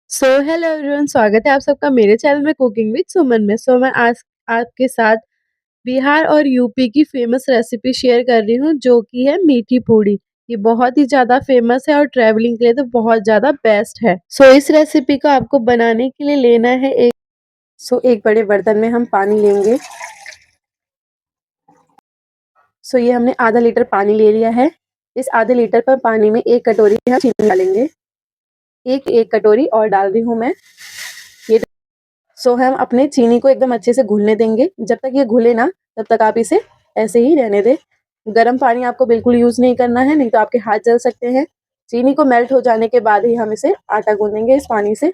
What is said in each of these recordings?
Hello everyone, स्वागत है आप सबका मेरे चैनल में कुकिंग विद सुमन में। मैं आज आपके साथ बिहार और यूपी की फेमस रेसिपी शेयर कर रही हूँ, जो कि है मीठी पूड़ी। ये बहुत ही ज़्यादा फेमस है और ट्रैवलिंग के लिए तो बहुत ज़्यादा बेस्ट है। इस रेसिपी को आपको बनाने के लिए लेना है एक बड़े बर्तन में हम पानी लेंगे। ये हमने आधा लीटर पानी ले लिया है। इस आधे लीटर पर पानी में 1 कटोरी हम चीनी डालेंगे। एक कटोरी और डाल रही हूँ मैं। ये हम अपने चीनी को एकदम अच्छे से घुलने देंगे। जब तक ये घुले ना, तब तक आप इसे ऐसे ही रहने दें। गर्म पानी आपको बिल्कुल यूज़ नहीं करना है, नहीं तो आपके हाथ जल सकते हैं। चीनी को मेल्ट हो जाने के बाद ही हम इसे आटा गूँथेंगे इस पानी से।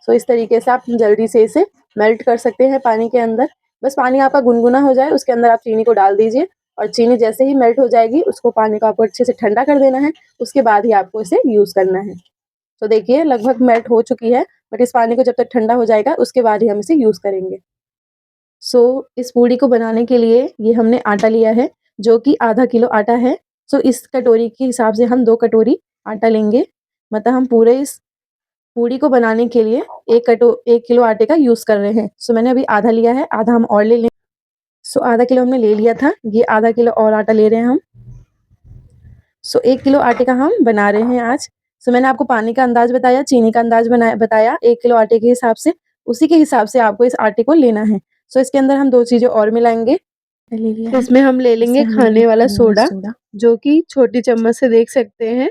इस तरीके से आप जल्दी से इसे मेल्ट कर सकते हैं पानी के अंदर। बस पानी आपका गुनगुना हो जाए, उसके अंदर आप चीनी को डाल दीजिए और चीनी जैसे ही मेल्ट हो जाएगी, उसको पानी को आपको अच्छे से ठंडा कर देना है। उसके बाद ही आपको इसे यूज़ करना है। देखिए लगभग मेल्ट हो चुकी है, बट इस पानी को जब तक ठंडा हो जाएगा, उसके बाद ही हम इसे यूज़ करेंगे। इस पूड़ी को बनाने के लिए ये हमने आटा लिया है, जो कि आधा किलो आटा है। इस कटोरी के हिसाब से हम 2 कटोरी आटा लेंगे। मतलब हम पूरे इस पूड़ी को बनाने के लिए 1 किलो आटे का यूज़ कर रहे हैं। मैंने अभी आधा लिया है, आधा हम और ले लें। आधा किलो हमने ले लिया था, ये आधा किलो और आटा ले रहे हैं हम। 1 किलो आटे का हम बना रहे हैं आज। मैंने आपको पानी का अंदाज़ बताया, चीनी का अंदाज़ बताया 1 किलो आटे के हिसाब से, उसी के हिसाब से आपको इस आटे को लेना है। इसके अंदर हम 2 चीज़ें और मिलाएँगे। इसमें हम ले लेंगे खाने वाला सोडा, जो कि छोटी चम्मच से देख सकते हैं,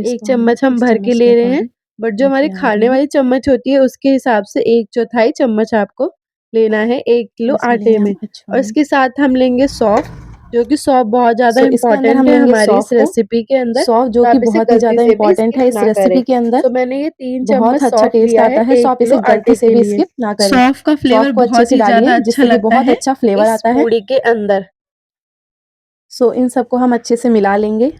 1 चम्मच हम भर के ले रहे हैं। बट जो हमारी खाने वाली चम्मच होती है, उसके हिसाब से 1/4 चम्मच आपको लेना है 1 किलो आटे में। और इसके साथ हम लेंगे सौंफ, जो कि सौंफ बहुत ज़्यादा इम्पोर्टेंट है हमारी इस रेसिपी के अंदर। सौंफ जो कि बहुत ही ज़्यादा इम्पोर्टेंट है इस रेसिपी के अंदर। मैंने ये 3 बहुत चम्मच अच्छा सौंफ टेस्ट लिया आता है है, 1 सौंफ किलो इसे आटे गलती से के भी लिए। स्किप ना करें। सौंफ का फ्लेवर सौंफ को अच्छे बहुत से ही ज़्यादा डालिए, अच्छा जिससे कि लगता बहुत है अच्छा फ्लेवर इस आता है। पूड़ी के अंदर। इन सबको हम अच्छे से मिला लेंगे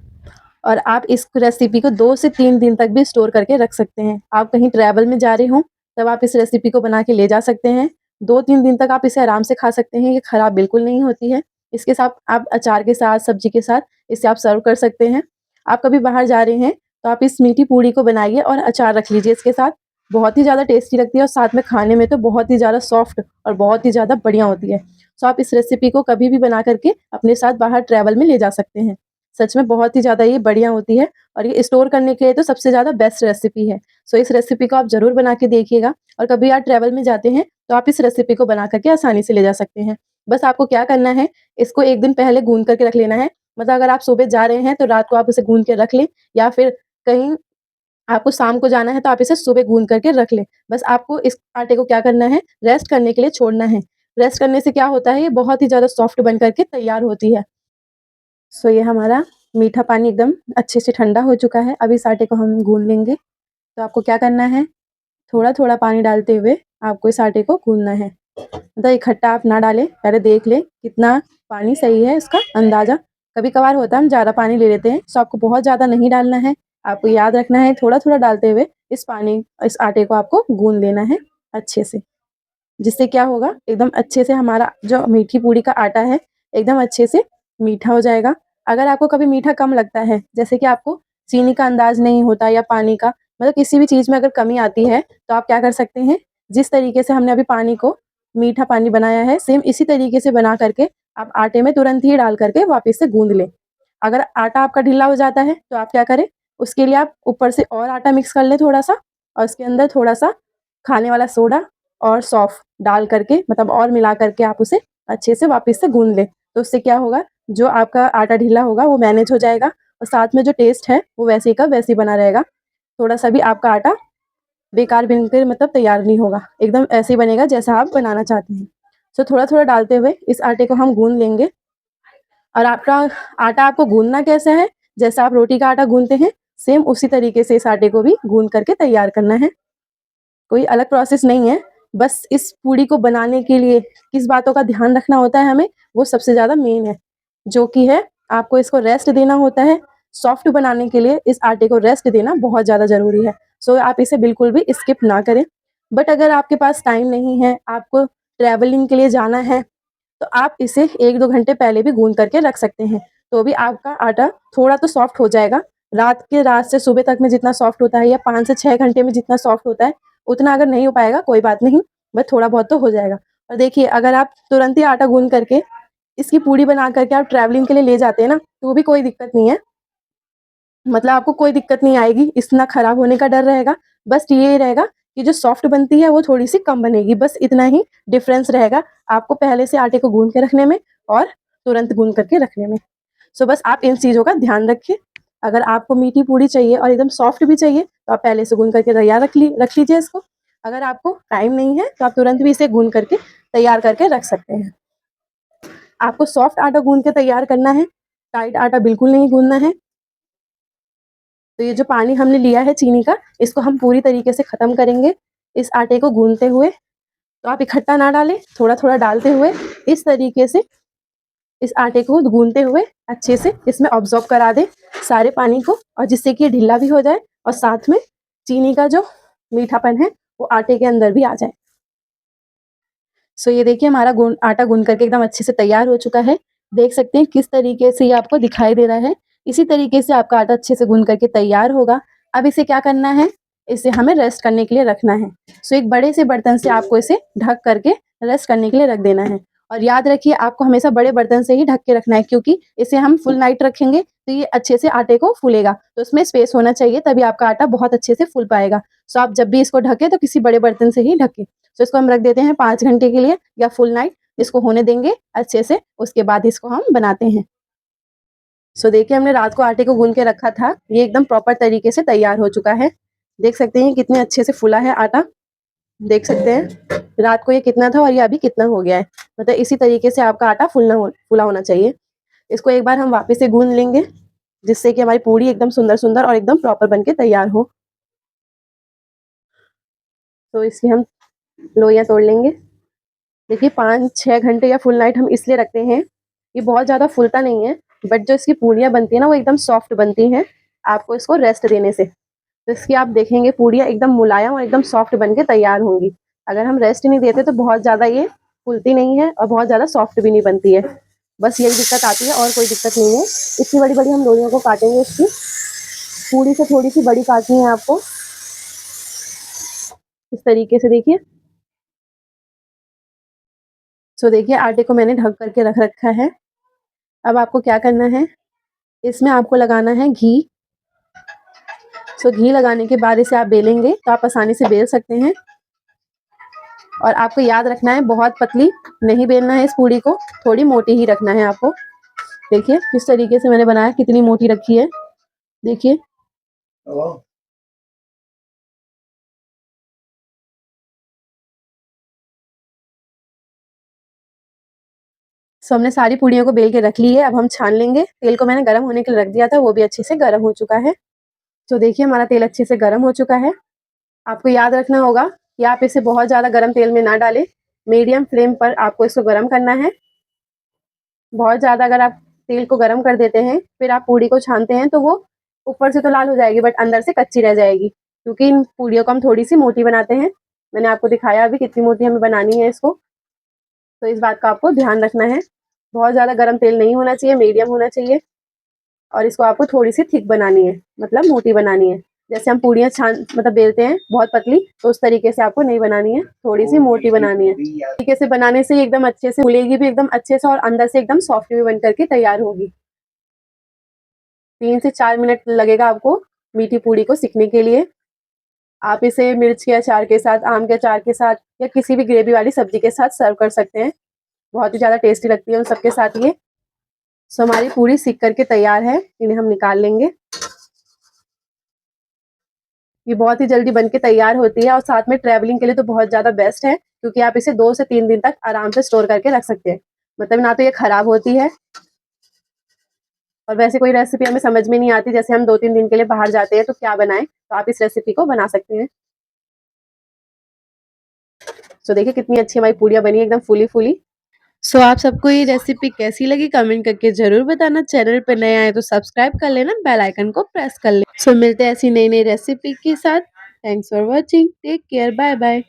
और आप इस रेसिपी को 2 से 3 दिन तक भी स्टोर करके रख सकते हैं। आप कहीं ट्रैवल में जा रहे हों, तब आप इस रेसिपी को बना के ले जा सकते हैं। 2-3 दिन तक आप इसे आराम से खा सकते हैं, ये खराब बिल्कुल नहीं होती है। इसके साथ आप अचार के साथ, सब्जी के साथ इसे आप सर्व कर सकते हैं। आप कभी बाहर जा रहे हैं, तो आप इस मीठी पूड़ी को बनाइए और अचार रख लीजिए इसके साथ। बहुत ही ज़्यादा टेस्टी लगती है और साथ में खाने में तो बहुत ही ज़्यादा सॉफ्ट और बहुत ही ज़्यादा बढ़िया होती है। आप इस रेसिपी को कभी भी बना करके अपने साथ बाहर ट्रैवल में ले जा सकते हैं। सच में बहुत ही ज़्यादा ये बढ़िया होती है और ये स्टोर करने के लिए तो सबसे ज़्यादा बेस्ट रेसिपी है। इस रेसिपी को आप ज़रूर बना के देखिएगा और कभी आप ट्रैवल में जाते हैं, तो आप इस रेसिपी को बना करके आसानी से ले जा सकते हैं। बस आपको क्या करना है, इसको 1 दिन पहले गूँध करके रख लेना है। मतलब अगर आप सुबह जा रहे हैं, तो रात को आप इसे गूँध के रख लें, या फिर कहीं आपको शाम को जाना है, तो आप इसे सुबह गूँध करके रख लें। बस आपको इस आटे को क्या करना है, रेस्ट करने के लिए छोड़ना है। रेस्ट करने से क्या होता है, ये बहुत ही ज़्यादा सॉफ्ट बन करके तैयार होती है। ये हमारा मीठा पानी एकदम अच्छे से ठंडा हो चुका है। अब इस आटे को हम गूँध लेंगे। तो आपको क्या करना है, थोड़ा-थोड़ा पानी डालते हुए आपको इस आटे को गूँधना है। मतलब इकट्ठा आप ना डालें, पहले देख लें कितना पानी सही है इसका अंदाज़ा। कभी-कभार होता है हम ज़्यादा पानी ले लेते हैं, आपको बहुत ज़्यादा नहीं डालना है। आपको याद रखना है थोड़ा-थोड़ा डालते हुए इस आटे को आपको गूँध लेना है अच्छे से। जिससे क्या होगा, एकदम अच्छे से हमारा जो मीठी पूड़ी का आटा है, एकदम अच्छे से मीठा हो जाएगा। अगर आपको कभी मीठा कम लगता है, जैसे कि आपको चीनी का अंदाज़ नहीं होता या पानी का, मतलब किसी भी चीज़ में अगर कमी आती है, तो आप क्या कर सकते हैं, जिस तरीके से हमने अभी पानी को मीठा पानी बनाया है, सेम इसी तरीके से बना करके आप आटे में तुरंत ही डाल करके वापस से गूँध लें। अगर आटा आपका ढीला हो जाता है, तो आप क्या करें, उसके लिए आप ऊपर से और आटा मिक्स कर लें थोड़ा-सा और उसके अंदर थोड़ा-सा खाने वाला सोडा और सौंफ डाल करके, मतलब और मिला करके आप उसे अच्छे से वापस से गूँध लें। तो उससे क्या होगा, जो आपका आटा ढीला होगा वो मैनेज हो जाएगा और साथ में जो टेस्ट है वो वैसे ही का वैसे ही बना रहेगा। थोड़ा-सा भी आपका आटा बेकार बनकर मतलब तैयार नहीं होगा, एकदम ऐसे ही बनेगा जैसा आप बनाना चाहते हैं। थोड़ा-थोड़ा डालते हुए इस आटे को हम गूँध लेंगे और आपका आटा आपको गूँधना कैसा है, जैसा आप रोटी का आटा गूँधते हैं, सेम उसी तरीके से इस आटे को भी गूँध करके तैयार करना है। कोई अलग प्रोसेस नहीं है, बस इस पूड़ी को बनाने के लिए किस बातों का ध्यान रखना होता है हमें, वो सबसे ज़्यादा मेन है, जो कि है आपको इसको रेस्ट देना होता है। सॉफ्ट बनाने के लिए इस आटे को रेस्ट देना बहुत ज़्यादा ज़रूरी है। आप इसे बिल्कुल भी स्किप ना करें। बट अगर आपके पास टाइम नहीं है, आपको ट्रैवलिंग के लिए जाना है, तो आप इसे 1-2 घंटे पहले भी गूँध करके रख सकते हैं। तो भी आपका आटा थोड़ा तो सॉफ्ट हो जाएगा। रात से सुबह तक में जितना सॉफ्ट होता है या 5 से 6 घंटे में जितना सॉफ्ट होता है, उतना अगर नहीं हो पाएगा कोई बात नहीं, बस थोड़ा बहुत तो हो जाएगा। और देखिए अगर आप तुरंत ही आटा गूँध करके इसकी पूड़ी बना करके आप ट्रैवलिंग के लिए ले जाते हैं ना, तो भी कोई दिक्कत नहीं है। मतलब आपको कोई दिक्कत नहीं आएगी, इतना खराब होने का डर रहेगा। बस ये रहेगा कि जो सॉफ्ट बनती है वो थोड़ी-सी कम बनेगी, बस इतना ही डिफरेंस रहेगा आपको पहले से आटे को गूँध के रखने में और तुरंत गूँध करके रखने में। सो बस आप इन चीज़ों का ध्यान रखिए। अगर आपको मीठी पूड़ी चाहिए और एकदम सॉफ्ट भी चाहिए, तो आप पहले से गूँध करके तैयार रख लीजिए इसको। अगर आपको टाइम नहीं है, तो आप तुरंत भी इसे गूँध करके तैयार करके रख सकते हैं। आपको सॉफ्ट आटा गूँध के तैयार करना है, टाइट आटा बिल्कुल नहीं गूँधना है। तो ये जो पानी हमने लिया है चीनी का, इसको हम पूरी तरीके से ख़त्म करेंगे इस आटे को गूँधते हुए। तो आप इकट्ठा ना डालें, थोड़ा-थोड़ा डालते हुए इस तरीके से इस आटे को गूँधते हुए अच्छे से इसमें ऑब्ज़ॉर्ब करा दें सारे पानी को, और जिससे कि ये ढीला भी हो जाए और साथ में चीनी का जो मीठापन है वो आटे के अंदर भी आ जाए। सो ये देखिए हमारा आटा गूँध करके एकदम अच्छे से तैयार हो चुका है। देख सकते हैं किस तरीके से ये आपको दिखाई दे रहा है। इसी तरीके से आपका आटा अच्छे से गूँध करके तैयार होगा। अब इसे क्या करना है, इसे हमें रेस्ट करने के लिए रखना है। सो एक बड़े से बर्तन से आपको इसे ढक करके रेस्ट करने के लिए रख देना है। और याद रखिए आपको हमेशा बड़े बर्तन से ही ढक के रखना है, क्योंकि इसे हम फुल नाइट रखेंगे तो ये अच्छे से आटे को फूलेगा। तो इसमें स्पेस होना चाहिए, तभी आपका आटा बहुत अच्छे से फूल पाएगा। सो आप जब भी इसको ढकें तो किसी बड़े बर्तन से ही ढकें। तो इसको हम रख देते हैं 5 घंटे के लिए या फुल नाइट इसको होने देंगे अच्छे से, उसके बाद इसको हम बनाते हैं। सो देखिए हमने रात को आटे को गूँध के रखा था, ये एकदम प्रॉपर तरीके से तैयार हो चुका है। देख सकते हैं कितने अच्छे से फूला है आटा। देख सकते हैं रात को ये कितना था और ये अभी कितना हो गया है। मतलब इसी तरीके से आपका आटा फूला होना चाहिए। इसको एक बार हम वापस से गूँध लेंगे, जिससे कि हमारी पूड़ी एकदम सुंदर-सुंदर और एकदम प्रॉपर बन के तैयार हो। तो इसकी हम लोइयाँ तोड़ लेंगे। देखिए 5-6 घंटे या फुल नाइट हम इसलिए रखते हैं, ये बहुत ज़्यादा फूलता नहीं है, बट जो इसकी पूड़ियाँ बनती हैं ना वो एकदम सॉफ्ट बनती हैं, आपको इसको रेस्ट देने से। तो इसकी आप देखेंगे पूड़ियाँ एकदम मुलायम और एकदम सॉफ्ट बन के तैयार होंगी। अगर हम रेस्ट नहीं देते तो बहुत ज़्यादा ये फूलती नहीं है और बहुत ज़्यादा सॉफ्ट भी नहीं बनती है। बस यही दिक्कत आती है और कोई दिक्कत नहीं है। इतनी बड़ी-बड़ी हम लोइयों को काटेंगे इसकी, पूड़ी से थोड़ी-सी बड़ी काटनी है आपको, इस तरीके से देखिए। सो देखिए आटे को मैंने ढक करके रख रखा है। अब आपको क्या करना है, इसमें आपको लगाना है घी। सो घी लगाने के बाद इसे आप बेलेंगे तो आप आसानी से बेल सकते हैं। और आपको याद रखना है बहुत पतली नहीं बेलना है इस पूड़ी को, थोड़ी मोटी ही रखना है आपको। देखिए किस तरीके से मैंने बनाया, कितनी मोटी रखी है, देखिए। सो हमने सारी पूड़ियों को बेल के रख ली है, अब हम छान लेंगे। तेल को मैंने गर्म होने के लिए रख दिया था, वो भी अच्छे से गर्म हो चुका है। तो देखिए हमारा तेल अच्छे से गर्म हो चुका है। आपको याद रखना होगा कि आप इसे बहुत ज़्यादा गर्म तेल में ना डालें, मीडियम फ्लेम पर आपको इसको गर्म करना है। बहुत ज़्यादा अगर आप तेल को गर्म कर देते हैं, फिर आप पूड़ी को छानते हैं तो वो ऊपर से तो लाल हो जाएगी बट अंदर से कच्ची रह जाएगी, क्योंकि इन पूड़ियों को हम थोड़ी-सी मोटी बनाते हैं। मैंने आपको दिखाया अभी कितनी मोटी हमें बनानी है इसको, तो इस बात का आपको ध्यान रखना है। बहुत ज़्यादा गरम तेल नहीं होना चाहिए, मीडियम होना चाहिए, और इसको आपको थोड़ी-सी थिक बनानी है, मतलब मोटी बनानी है। जैसे हम पूड़ियाँ मतलब बेलते हैं बहुत पतली, तो उस तरीके से आपको नहीं बनानी है, थोड़ी-सी मोटी बनानी है। इस तरीके से बनाने से एकदम अच्छे से फूलेगी भी एकदम अच्छे से और अंदर से एकदम सॉफ्ट भी बन कर के तैयार होगी। 3 से 4 मिनट लगेगा आपको मीठी पूड़ी को सिकने के लिए। आप इसे मिर्च के अचार के साथ, आम के अचार के साथ या किसी भी ग्रेवी वाली सब्जी के साथ सर्व कर सकते हैं। बहुत ही ज़्यादा टेस्टी लगती है उन सबके साथ ये। सो हमारी पूड़ी सिक करके तैयार है, इन्हें हम निकाल लेंगे। ये बहुत ही जल्दी बन के तैयार होती है और साथ में ट्रैवलिंग के लिए तो बहुत ज़्यादा बेस्ट है, क्योंकि आप इसे 2 से 3 दिन तक आराम से स्टोर करके रख सकते हैं। मतलब ना तो ये खराब होती है, और वैसे कोई रेसिपी हमें समझ में नहीं आती, जैसे हम 2-3 दिन के लिए बाहर जाते हैं तो क्या बनाएँ, तो आप इस रेसिपी को बना सकते हैं। सो देखिए कितनी अच्छी हमारी पूड़ियाँ बनी है, एकदम फूली-फूली। सो आप सबको ये रेसिपी कैसी लगी कमेंट करके ज़रूर बताना। चैनल पे नए आए तो सब्सक्राइब कर लेना, बेल आइकन को प्रेस कर लेना। सो मिलते हैं ऐसी नई-नई रेसिपी के साथ। Thanks for watching, take care, bye bye.